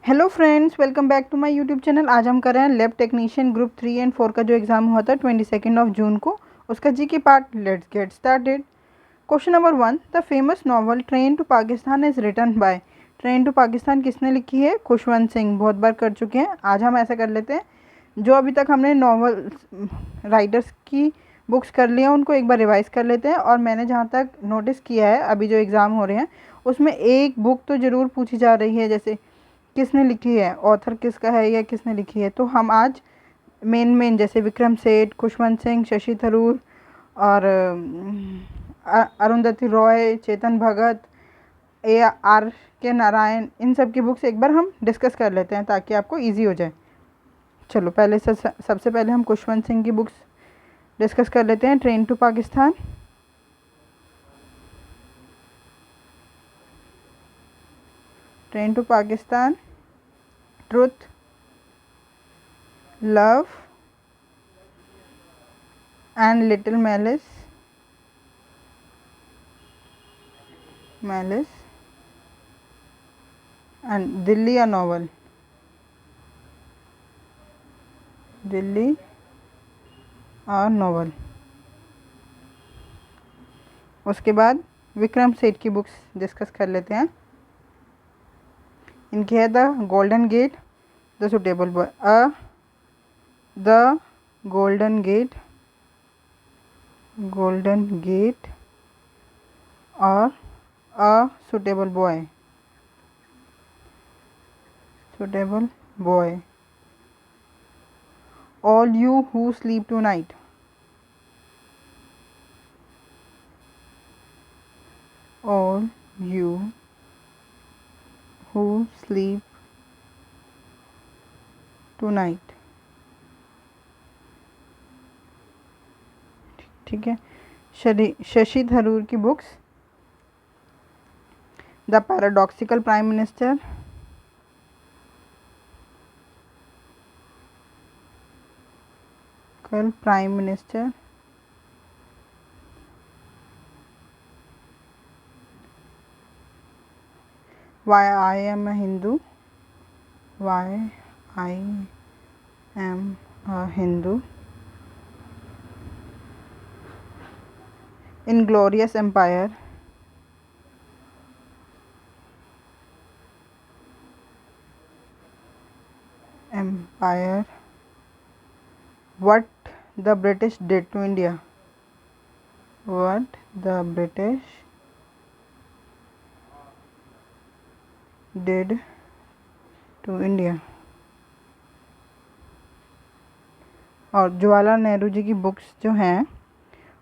Hello friends, welcome back to my YouTube channel. आज हम कर रहे हैं लैब टेक्नीशियन ग्रुप 3 एंड 4 का जो एग्ज़ाम हुआ था 22 जून को, उसका G K part. Let's get started. Question number 1, the famous novel train to Pakistan is written by. Train to Pakistan किसने लिखी है? खुशवंत सिंह। बहुत बार कर चुके हैं। आज हम ऐसा कर लेते हैं, जो अभी तक हमने नॉवल राइटर्स की बुक्स कर लिया उनको एक बार रिवाइज़ कर लेते हैं। और मैंने जहाँ तक नोटिस किया है अभी जो एग्ज़ाम हो रहे हैं उसमें एक बुक तो ज़रूर पूछी जा रही है, जैसे किसने लिखी है, ऑथर किसका है या किसने लिखी है। तो हम आज मेन जैसे विक्रम सेठ, खुशवंत सिंह, शशि थरूर और Arundhati Roy, Chetan Bhagat, A R K Narayan, इन सब की बुक्स एक बार हम डिस्कस कर लेते हैं ताकि आपको इजी हो जाए। चलो पहले से सबसे पहले हम खुशवंत सिंह की बुक्स डिस्कस कर लेते हैं। Train to Pakistan, train to Pakistan, truth, love and little malice and Delhi a novel, Delhi और नॉवल। उसके बाद विक्रम सेठ की बुक्स डिस्कस कर लेते हैं। इनकी है the golden gate, the suitable boy, the golden gate, golden gate और a suitable boy, suitable boy, all you who sleep tonight, all you who sleep tonight. ठीक है। शशि थरूर की books, the paradoxical prime minister, कल prime minister, why I am a Hindu, why I am a Hindu, inglorious empire, empire, what the British did to India, what the British did to India। और जवाहरलाल नेहरू जी की books जो हैं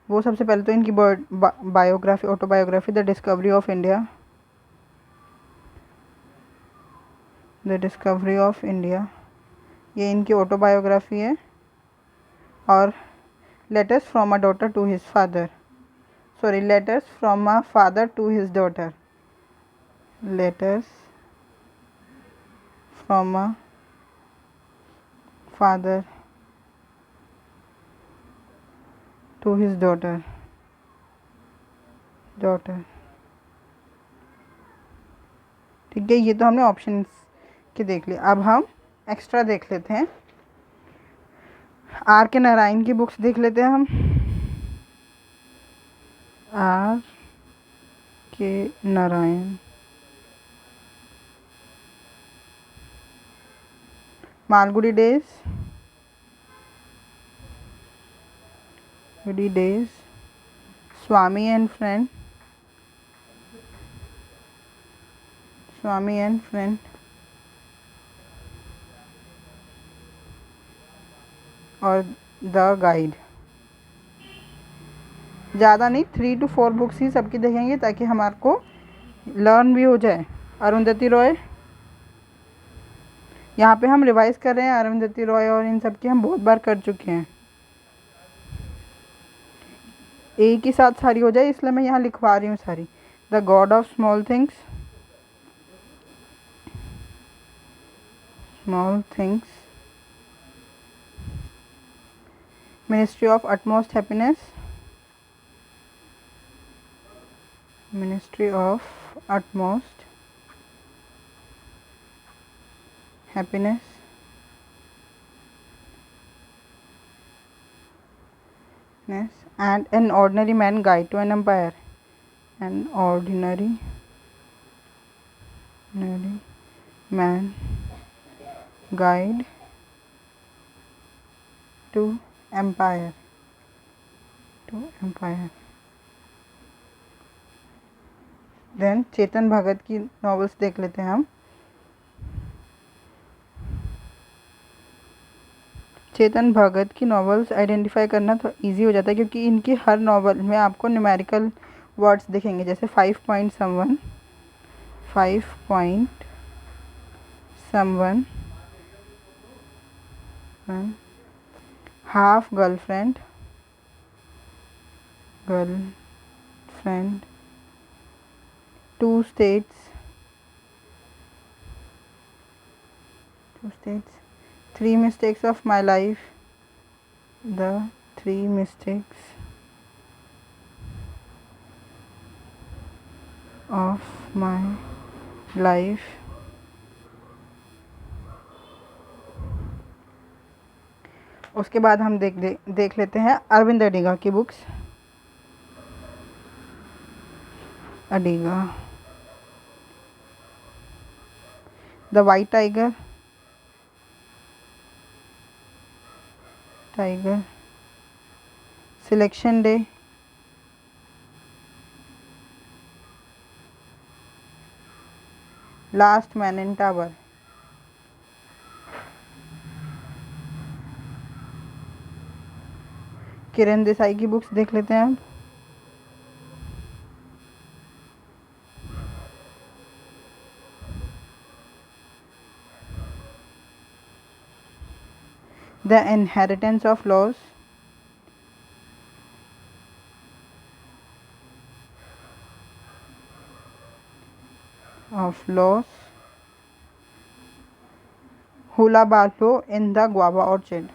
वो सबसे पहले तो इनकी biography, autobiography, the discovery of India, the discovery of India, ये इनकी ऑटोबायोग्राफी है। और letters from a daughter to his father, sorry, letters from a father to his daughter, letters from a father to his daughter, daughter. ठीक है, ये तो हमने options के देख लिए। अब हम एक्स्ट्रा देख लेते हैं। आर के नारायण की बुक्स देख लेते हैं हम। R K Narayan, Malgudi days, Gudi days, Swami and friend, Swami and friend, और द गाइड। ज़्यादा नहीं, 3 to 4 बुक्स ही सबकी देखेंगे ताकि हमारे को लर्न भी हो जाए। अरुंधति रॉय, यहाँ पे हम रिवाइज कर रहे हैं। अरुंधति रॉय और इन सब की हम बहुत बार कर चुके हैं। एक ही साथ सारी हो जाए इसलिए मैं यहाँ लिखवा रही हूँ सारी। The God of small things, small things, ministry of utmost happiness, ministry of utmost happiness, and An Ordinary Man Guide to an Empire. An ordinary man guide to empire. Then Chetan Bhagat की नॉवेल्स देख लेते हैं हम। चेतन भगत की novels identify करना तो easy हो जाता है क्योंकि इनकी हर नॉवल में आपको न्यूमेरिकल वर्ड्स दिखेंगे, जैसे 5 point someone, 5 point someone, half girlfriend, 2 states, 3 mistakes of my life, the 3 mistakes of my life, उसके बाद हम देख लेते हैं अरविंद अडिगा की books. Adiga, the white tiger, selection day, last man in tower. Kiran Desai की बुक्स देख लेते हैं हम। The inheritance of loss, hullabaloo in the guava orchard.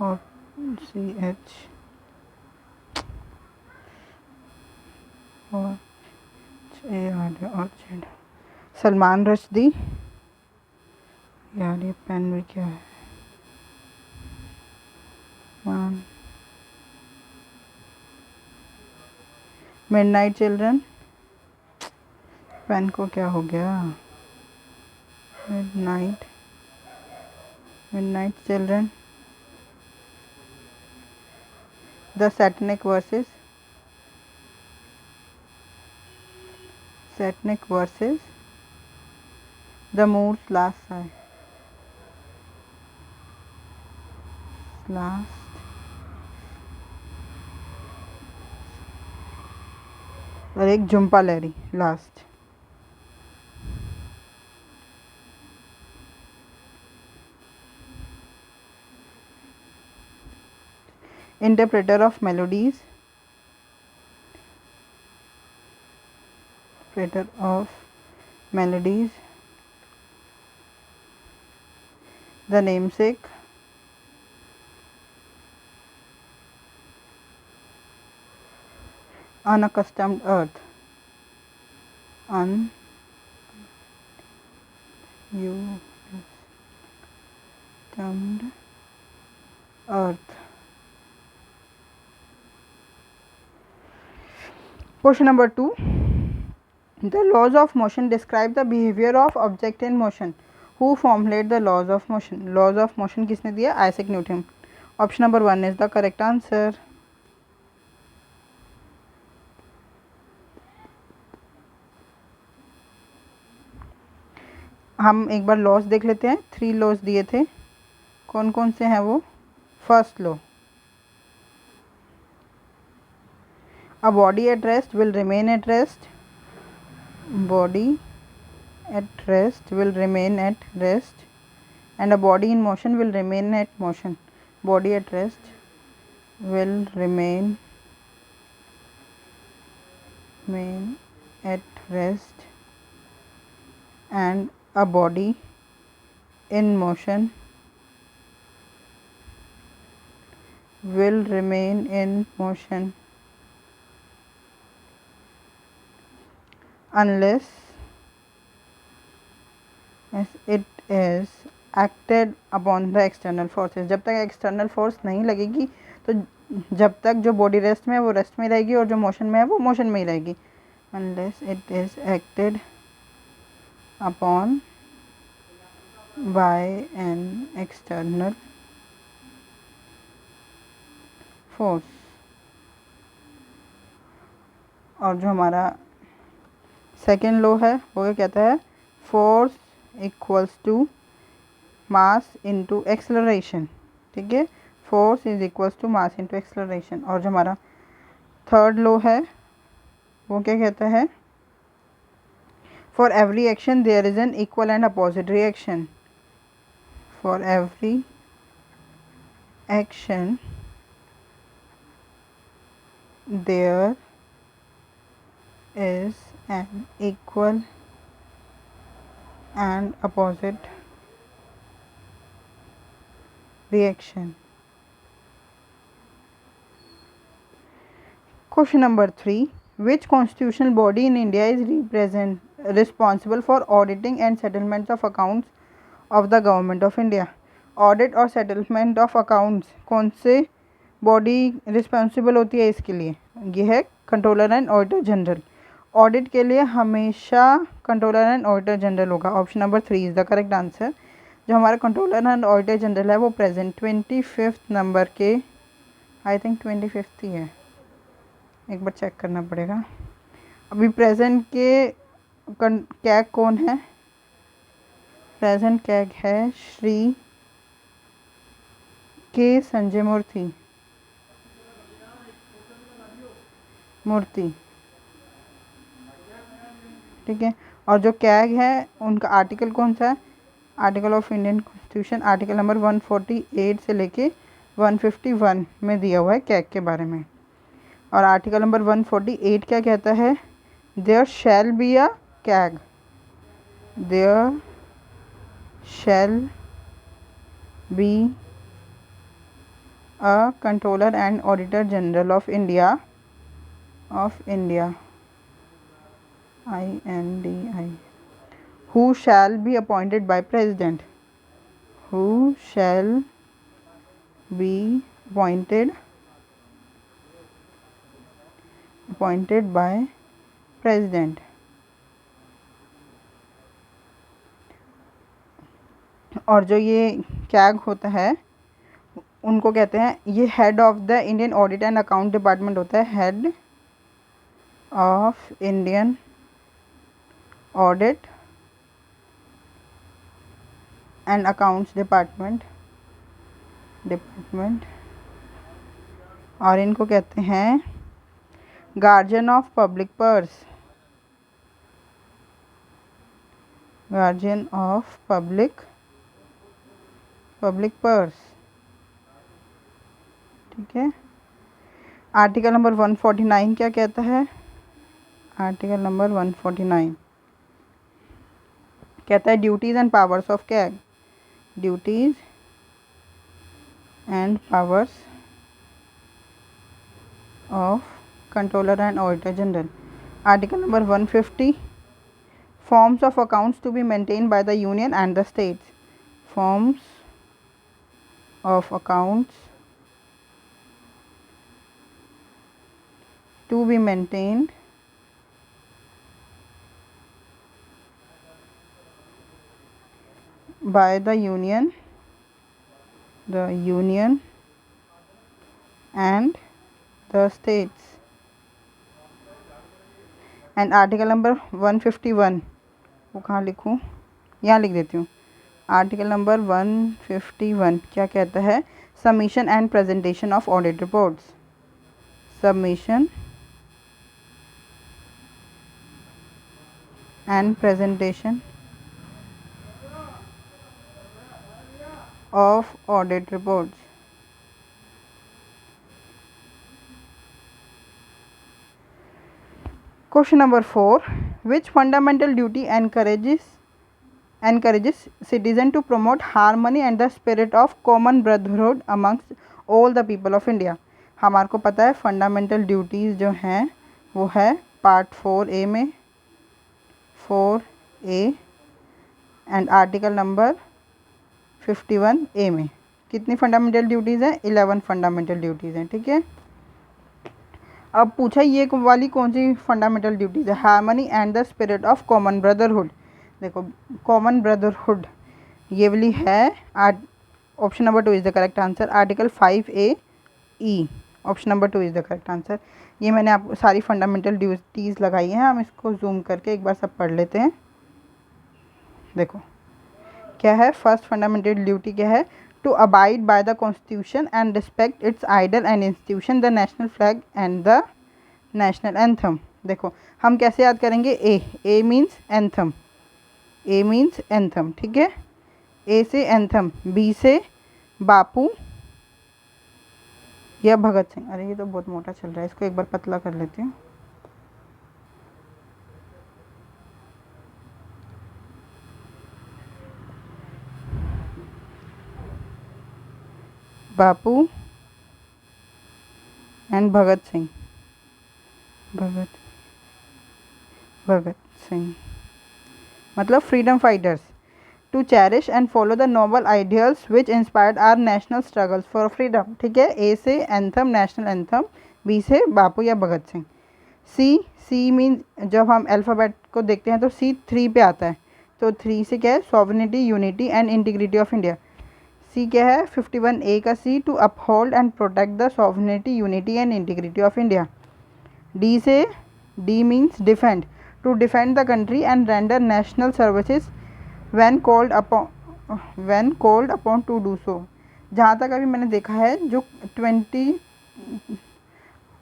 और CH और ऑर्चर्ड। सलमान रश्दी, यार ये पेन में क्या है, मिडनाइट चिल्ड्रन, पेन को क्या हो गया, midnight children, the satanic verses, the moor's last और एक Jhumpa Lahiri last. Interpreter of maladies, the namesake, unaccustomed earth, Question number 2. The laws of motion describe the behavior of object in motion. Who formulated the laws of motion? Laws of motion किसने दिया? Isaac Newton. Option number 1 is the correct answer. हम एक बार laws देख लेते हैं। 3 laws दिए थे, कौन कौन से हैं वो? First law, a body at rest will remain at rest, body at rest will remain at rest, and a body in motion will remain at motion. Body at rest will remain at rest, and a body in motion, will remain in motion unless it is acted upon the external forces. जब तक external force नहीं लगेगी तो जब तक जो body rest में है वो रेस्ट में रहेगी और जो मोशन में है वो मोशन में ही रहेगी. unless it is acted upon by an external force. और जो हमारा सेकेंड लॉ है वो क्या कहता है, force equals to mass into acceleration. ठीक है, force is equals to mass into acceleration. और जो हमारा थर्ड लॉ है वो क्या कहता है, for every action there is an equal and opposite reaction. For every action there is an equal and opposite reaction. Question number 3. Which constitutional body in India is responsible for auditing and settlement of accounts of the government of India? Audit और settlement of accounts कौन से body responsible होती है इसके लिए? ये है controller and auditor general. Audit के लिए हमेशा कंट्रोलर एंड ऑडिटर जनरल होगा. Option number 3 is the correct answer. जो हमारा कंट्रोलर एंड ऑडिटर जनरल है वो प्रेजेंट 25 नंबर के, आई थिंक 25 ही है, एक बार चेक करना पड़ेगा. अभी प्रेजेंट के कैग कौन है? प्रेजेंट कैग है श्री के संजय मूर्ति. ठीक है, और जो कैग है उनका आर्टिकल कौन सा है? Article of Indian constitution article number 148 से लेके 151 में दिया हुआ है कैग के बारे में. और आर्टिकल नंबर 148 क्या कहता है? There shall be a CAG. There shall be a controller and auditor general of India INDI, who shall be appointed by president. Who shall be appointed by president. और जो ये कैग होता है उनको कहते हैं, ये head of the Indian audit and account department होता है. Head of Indian audit and accounts department. और इनको कहते हैं guardian of public purse. Guardian of public purse. ठीक है. आर्टिकल नंबर 149 क्या कहता है? आर्टिकल नंबर 149 कहता है duties and powers of CAG. Duties and powers of controller and auditor general. Article number 150 forms of accounts to be maintain by the union and the states. Forms of accounts to be maintained by the union and the states. And article number 151 वो कहाँ लिखूँ? यहाँ लिख देती हूँ. Article number 151 क्या कहता है? Submission and presentation of audit reports. Submission and presentation of audit reports. Question number 4. Which fundamental duty encourages encourages citizen to promote harmony and the spirit of common brotherhood amongst all the people of India। हमारे को पता है fundamental duties जो हैं वो है part 4A में 4A and article number 51A में कितनी फंडामेंटल ड्यूटीज़ हैं? 11 फंडामेंटल ड्यूटीज़ हैं। ठीक है, अब पूछा ये वाली कौन सी फंडामेंटल ड्यूटीज़ है? Harmony and the spirit of common brotherhood. देखो कॉमन ब्रदरहुड ये वाली है। Option number 2 is the correct answer. Article 5AE option number 2 is the correct answer. ये मैंने आपको सारी फंडामेंटल ड्यूटीज़ लगाई हैं। हम इसको जूम करके एक बार सब पढ़ लेते हैं। देखो क्या है, फर्स्ट फंडामेंटल ड्यूटी क्या है? To abide by the constitution and respect its ideal and institution, the national flag and the national anthem. देखो हम कैसे याद करेंगे? A means anthem, A means anthem. ठीक है, ए से एंथम, बी से बापू या भगत सिंह। अरे ये तो बहुत मोटा चल रहा है, इसको एक बार पतला कर लेती हूँ। बापू एंड भगत सिंह, भगत सिंह मतलब freedom fighters. To cherish and follow the noble ideals which inspired our national struggles for freedom. ठीक है, ए से एंथम, नेशनल एंथम, बी से बापू या भगत सिंह। सी मीन जब हम अल्फ़ाबेट को देखते हैं तो सी 3 पे आता है, तो 3 से क्या है? Sovereignty, unity and integrity of India. C क्या है? 51A का C, to uphold and protect the sovereignty, unity and integrity of India. D से D means defend, to defend the country and render national services when called upon to do so. जहाँ तक अभी मैंने देखा है जो 20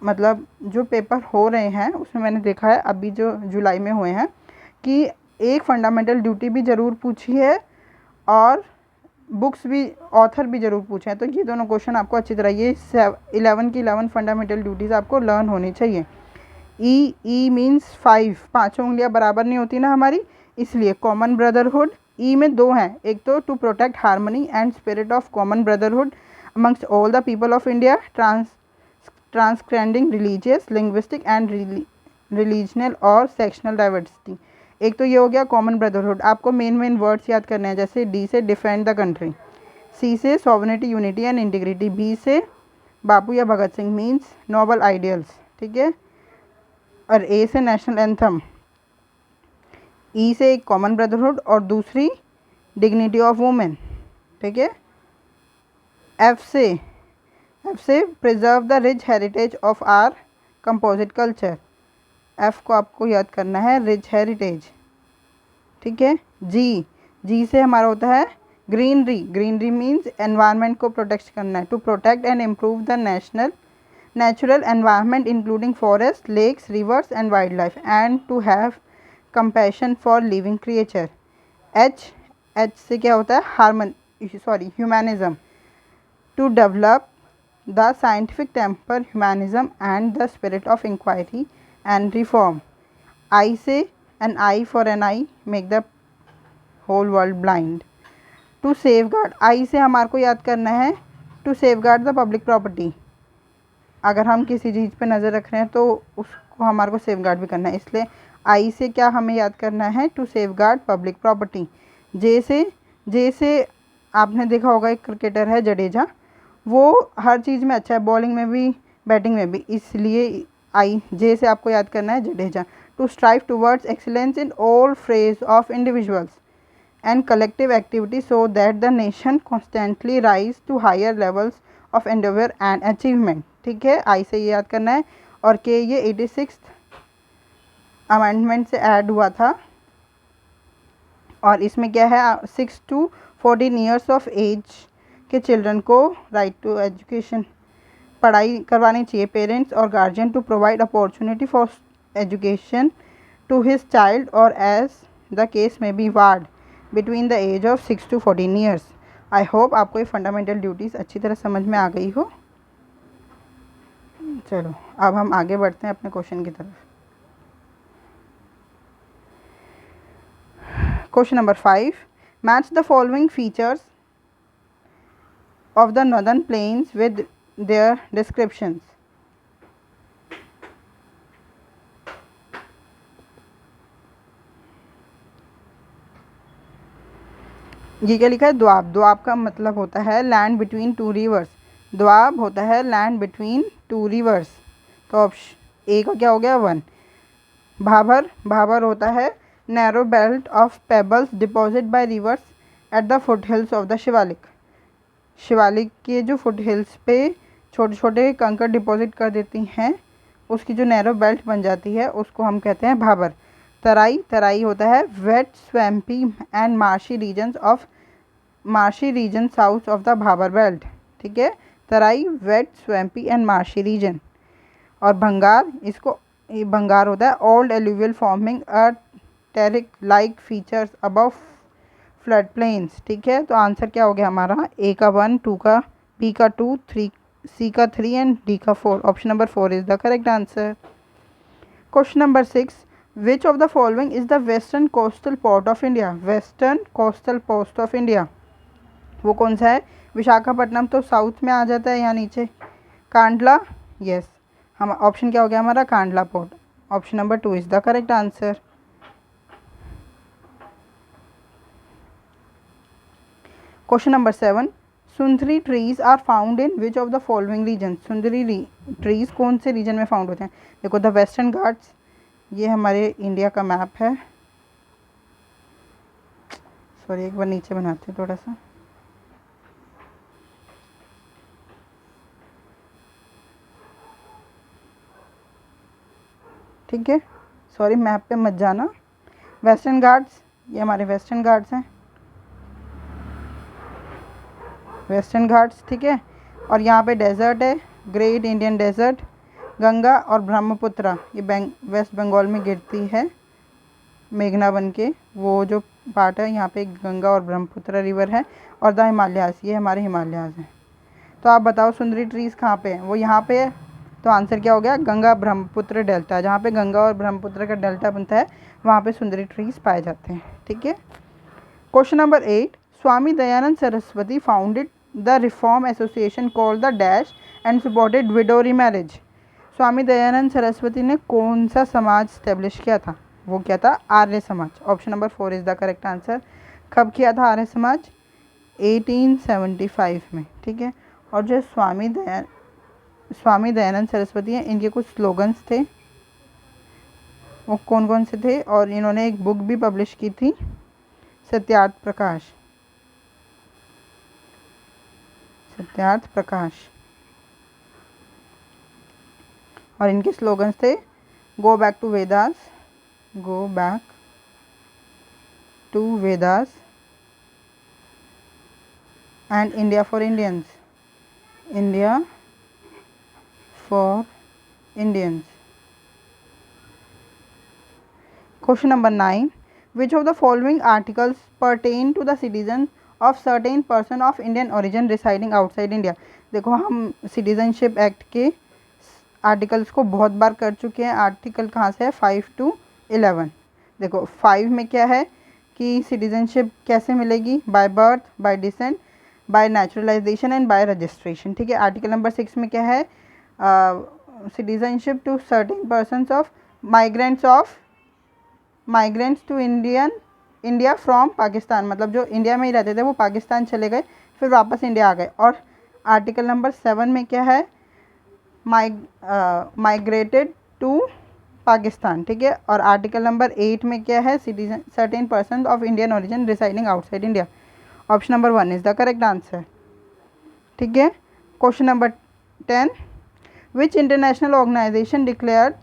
मतलब जो पेपर हो रहे हैं उसमें मैंने देखा है अभी जो जुलाई में हुए हैं कि एक फंडामेंटल ड्यूटी भी ज़रूर पूछी है और बुक्स भी, ऑथर भी ज़रूर पूछे हैं। तो ये दोनों क्वेश्चन आपको अच्छी तरह, ये 11 की 11 फंडामेंटल ड्यूटीज़ आपको लर्न होनी चाहिए। ई मीन्स 5, पाँचों उंगलियां बराबर नहीं होती ना हमारी, इसलिए कॉमन ब्रदरहुड। ई में 2 हैं, एक तो to protect harmony and spirit of common brotherhood amongst all the people of India, transcending religious, linguistic and regional और सेक्शनल डाइवर्सिटी। एक तो ये हो गया कॉमन ब्रदरहुड। आपको मेन वर्ड्स याद करने हैं, जैसे डी से डिफेंड द कंट्री, सी से sovereignty, unity and integrity, B से बापू या Bhagat Singh means noble ideals. ठीक है, और ए से नेशनल एंथम, ई से कॉमन ब्रदरहुड और दूसरी डिग्निटी ऑफ वुमेन। ठीक है, एफ से preserve the rich heritage of our composite culture. F को आपको याद करना है, रिच हेरिटेज। ठीक है, जी से हमारा होता है ग्रीनरी मीन्स एनवायरनमेंट को प्रोटेक्ट करना है, to protect and improve the natural environment including forest, lakes, rivers and wildlife, and to have compassion for living creature. H से क्या होता है? Humanism, to develop the scientific temper, humanism and the spirit of inquiry and reform. I से an eye for an eye make the whole world blind. To safeguard, I से हमारे को याद करना है to safeguard the public property। अगर हम किसी चीज़ पे नज़र रख रहे हैं तो उसको हमारे को सेफगार्ड भी करना है, इसलिए आई से क्या हमें याद करना है? To safeguard public property. J से आपने देखा होगा एक क्रिकेटर है जडेजा, वो हर चीज़ में अच्छा है, बॉलिंग में भी बैटिंग में भी, इसलिए जे से आपको याद करना है Jadeja. To strive towards excellence in all phase of individuals and collective activity so that the nation constantly rise to higher levels of endeavour and achievement. ठीक है, आई से ये याद करना है। और के ये 86th अमेंडमेंट से ऐड हुआ था और इसमें क्या है? 6 to 14 ईयर्स ऑफ एज के चिल्ड्रन को राइट टू एजुकेशन, पढ़ाई करवानी चाहिए पेरेंट्स और guardian, to provide opportunity for education to his child और एज द केस में be ward between the age of 6 to 14 years. I hope आपको ये फंडामेंटल ड्यूटीज़ अच्छी तरह समझ में आ गई हो। चलो अब हम आगे बढ़ते हैं अपने क्वेश्चन की तरफ। Question number 5, match the following features of the northern plains with their descriptions. ये क्या लिखा है? द्वाब। द्वाब का मतलब होता है land between two rivers. Doab होता है लैंड बिटवीन टू रिवर्स। तो ऑप्शन ए का क्या हो गया? 1। भाबर। भाबर होता है narrow belt of pebbles deposit by rivers at the foothills of the Shivalik. Shivalik के जो फुट हिल्स पे छोटे छोटे कंकड़ डिपॉजिट कर देती हैं, उसकी जो नैरो बेल्ट बन जाती है उसको हम कहते हैं भाबर। तराई। तराई होता है wet swampy and marshy regions of marshy region south of the Bhabar belt. ठीक है, Terai, wet, swampy and marshy region. और भंगार, इसको भंगार होता है old alluvial forming a terrace like features above flood plains. ठीक है, तो आंसर क्या हो गया हमारा? ए का 1, 2 का, बी का 2, 3, सी का 3 एंड डी का 4। Option number 4 is the correct answer. Question number 6, which of the following is the western coastal port of India? Western coastal post of India वो कौन सा है? विशाखापट्टनम तो साउथ में आ जाता है यहाँ नीचे। कांडला, यस, हम ऑप्शन क्या हो गया हमारा? Kandla port. Option number 2 is the correct answer. Question number 7, Sundari trees are found in which of the following region? Sundari trees कौन से रीजन में फाउंड होते हैं? देखो, द वेस्टर्न घाट्स, ये हमारे इंडिया का मैप है। सॉरी, एक बार नीचे बनाते हैं थोड़ा सा। ठीक है, सॉरी, मैप पे मत जाना। वेस्टर्न घाट्स, ये हमारे वेस्टर्न घाट्स हैं, वेस्टर्न घाट्स। ठीक है, और यहाँ पे डेजर्ट है, ग्रेट इंडियन डेजर्ट। गंगा और ब्रह्मपुत्रा, ये वेस्ट बंगाल में गिरती है, मेघना बन के। वो जो पार्ट है यहाँ पे गंगा और ब्रह्मपुत्रा रिवर है। और द हिमालयाज, ये हमारे हिमालयाज हैं। तो आप बताओ सुंदरी ट्रीज़ कहाँ पे हैं? वो यहाँ पे है। तो आंसर क्या हो गया? गंगा ब्रह्मपुत्र डेल्टा। जहाँ पे गंगा और ब्रह्मपुत्र का डेल्टा बनता है वहाँ पे सुंदरी ट्रीज़ पाए जाते हैं। ठीक है, question number 8, Swami Dayanand Saraswati founded the reform association called the dash and supported widow remarriage. Swami Dayanand Saraswati ने कौन सा समाज स्टेब्लिश किया था? वो क्या था? Arya Samaj. Option number 4 is the correct answer. कब किया था आर्य समाज? 1875 में। ठीक है, और जो स्वामी दयानंद सरस्वती हैं, इनके कुछ स्लोगन्स थे, वो कौन कौन से थे? और इन्होंने एक बुक भी पब्लिश की थी, सत्यार्थ प्रकाश। सत्यार्थ प्रकाश। और इनके स्लोगन्स थे go back to Vedas, go back to Vedas and India for Indians, India for Indians. Question number 9, which of the following articles pertain to the citizen of certain person of Indian origin residing outside India? देखो, हम citizenship act के articles को बहुत बार कर चुके हैं। Article कहाँ से है? 5 to 11। देखो, 5 में क्या है कि सिटीजनशिप कैसे मिलेगी? By birth, by descent, by naturalisation and by registration. ठीक है, आर्टिकल नंबर 6 में क्या है? Citizenship to certain persons of migrants to India from Pakistan, मतलब जो इंडिया में ही रहते थे वो पाकिस्तान चले गए, फिर वापस इंडिया आ गए। और आर्टिकल नंबर 7 में क्या है? Migrated to Pakistan. ठीक है, और आर्टिकल नंबर 8 में क्या है? Citizen certain person of Indian origin residing outside India. Option number 1 is the correct answer. ठीक है, question number 10, which international organization declared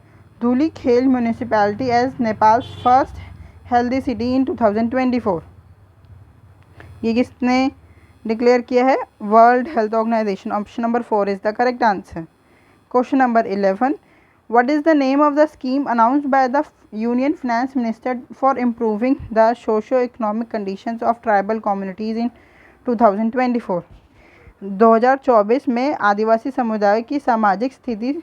Dhulikhel municipality as Nepal's first healthy city in 2024? ये किसने डिक्लेयर किया है? World health organization. Option number 4 is the correct answer. Question number 11, what is the name of the scheme announced by the Union Finance Minister for improving the socio-economic conditions of tribal communities in 2024? 2024 में आदिवासी समुदाय की सामाजिक स्थिति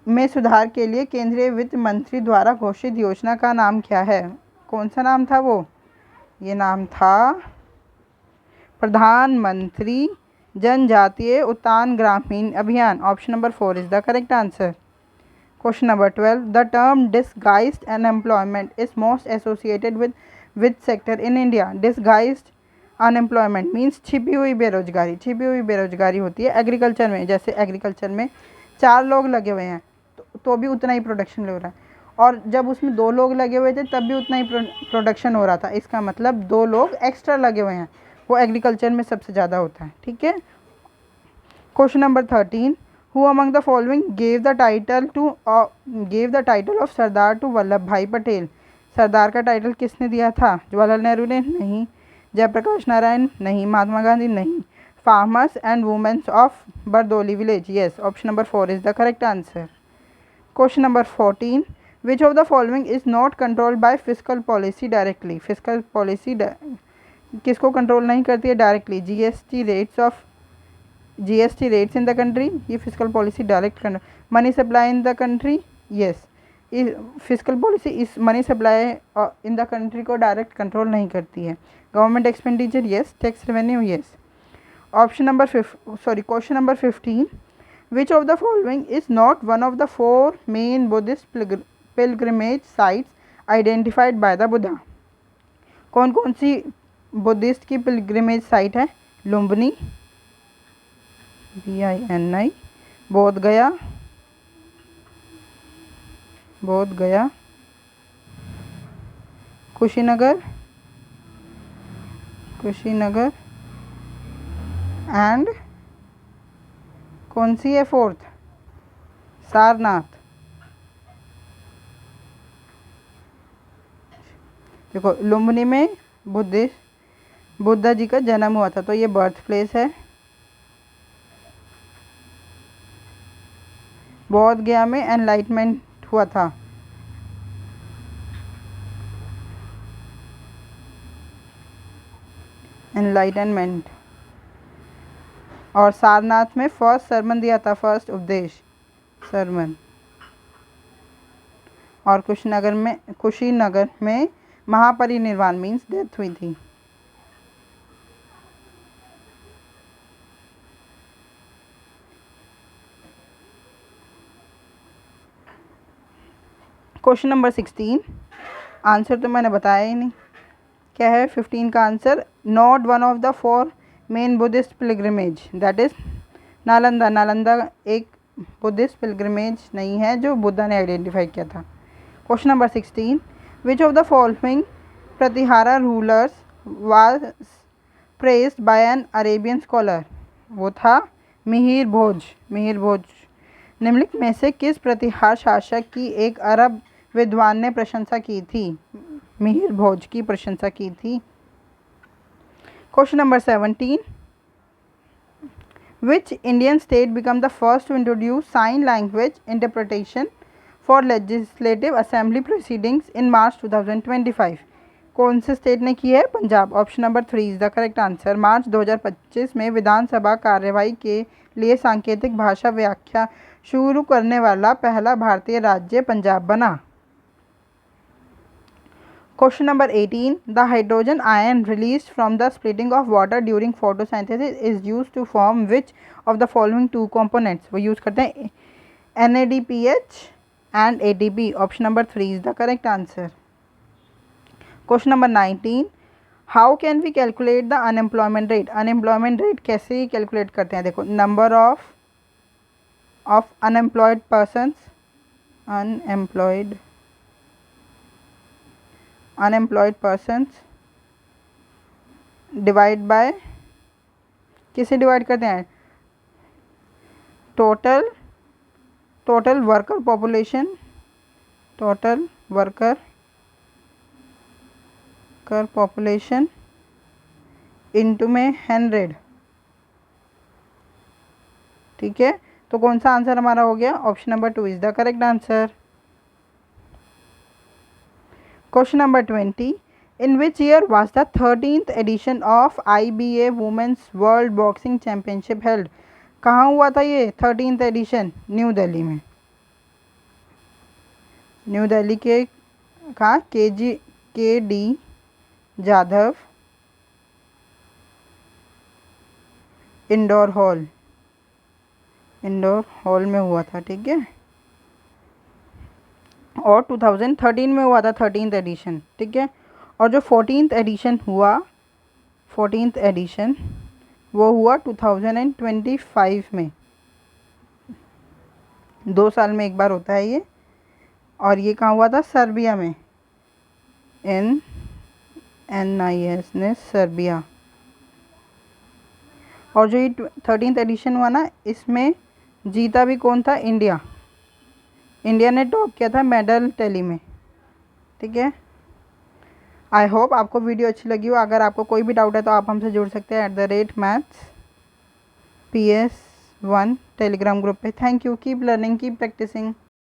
में सुधार के लिए केंद्रीय वित्त मंत्री द्वारा घोषित योजना का नाम क्या है? कौन सा नाम था वो? ये नाम था प्रधानमंत्री जनजातीय उत्थान ग्रामीण अभियान। Option number 4 is the correct answer. Question number 12, the term disguised unemployment is most associated with which sector in India. Disguised unemployment means छिपी हुई बेरोजगारी। छिपी हुई बेरोजगारी होती है एग्रीकल्चर में। जैसे एग्रीकल्चर में 4 लोग लगे हुए हैं तो भी उतना ही प्रोडक्शन हो रहा है, और जब उसमें 2 लोग लगे हुए थे तब भी उतना ही प्रोडक्शन हो रहा था। इसका मतलब 2 लोग एक्स्ट्रा लगे हुए हैं, वो एग्रीकल्चर में सबसे ज़्यादा होता है। ठीक है। Question number 13, who among the following gave the title of Sardar to Vallabhbhai Patel. सरदार का टाइटल किसने दिया था? जवाहरलाल नेहरू ने? नहीं। जयप्रकाश नारायण? नहीं। महात्मा गांधी? नहीं। Farmers and womens of Bardoli village? Yes, option number 4 is the correct answer. Question number 14, which of the following is not controlled by physical policy directly. Physical policy किसको control नहीं करती है directly? GST rates in the country, ये physical policy direct control. Money supply in the country? Yes, physical policy इस money supply in the country को direct control नहीं करती है। Government expenditure? Yes. Tax revenue? Yes. Question number 15, which of the following is not one of the 4 main Buddhist pilgrimage sites identified by the Buddha? कौन कौन सी Buddhist की pilgrimage site है? Lumbini, BINI, बोध गया, Kushinagar and कौन सी है 4th? सारनाथ। देखो, लुम्बिनी में बुद्धा जी का जन्म हुआ था, तो ये बर्थ प्लेस है। बोध गया में एनलाइटमेंट हुआ था। एनलाइटनमेंट। और सारनाथ में फर्स्ट सरमन दिया था, फर्स्ट उपदेश सरमन। और कुशीनगर में महापरिनिर्वाण मीन्स डेथ हुई थी। क्वेश्चन नंबर 16, आंसर तो मैंने बताया ही नहीं, क्या है 15 का answer? Not one of the 4 main Buddhist pilgrimage, that is Nalanda. Nalanda एक बुद्धिस्ट पिलग्रिमेज नहीं है जो बुद्धा ने आइडेंटिफाई किया था। Question number 16, which of the following Pratihara rulers was praised by an Arabian scholar? वो था मिहिर भोज। निम्नलिखित में से किस प्रतिहार शासक की एक अरब विद्वान ने प्रशंसा की थी? मिहिर भोज की प्रशंसा की थी। Question number 17, which Indian state became the first to introduce sign language interpretation for legislative assembly proceedings in March 2025? कौन से स्टेट ने की है? Punjab. Option number 3 is the correct answer. March 2025 में विधानसभा कार्यवाही के लिए सांकेतिक भाषा व्याख्या शुरू करने वाला पहला भारतीय राज्य पंजाब बना। Question number 18, the hydrogen ion released from the splitting of water during photosynthesis is used to form which of the following 2 components? वो यूज़ करते हैं NADPH and ATP. Option number 3 is the correct answer. Question number 19, how can we calculate the unemployment rate? unemployment rate कैसे calculate करते हैं? देखो, number of unemployed persons, unemployed persons divide by, किसे divide करते हैं? Total worker population, total worker population into में 100। ठीक है, तो कौन सा आंसर हमारा हो गया? Option number 2 is the correct answer. Question number 20, in which year was the 13th edition of IBA Women's World Boxing Championship held? कहाँ हुआ था ये 13th एडिशन? न्यू दिल्ली में। न्यू दिल्ली के कहाँ? KD जाधव इंडोर हॉल में हुआ था, ठीक है। और 2013 में हुआ था 13th एडिशन, ठीक है। और जो 14th एडिशन हुआ, 14th एडिशन वो हुआ 2025 में। 2 साल में एक बार होता है ये। और ये कहाँ हुआ था? सर्बिया में, NIS ने सर्बिया। और जो ये 13th एडिशन हुआ ना, इसमें जीता भी कौन था? इंडिया ने टॉप किया था मेडल टैली में, ठीक है। आई होप आपको वीडियो अच्छी लगी हो। अगर आपको कोई भी डाउट है तो आप हमसे जुड़ सकते हैं @mathsps1 टेलीग्राम ग्रुप पे। Thank you. Keep learning, keep practising.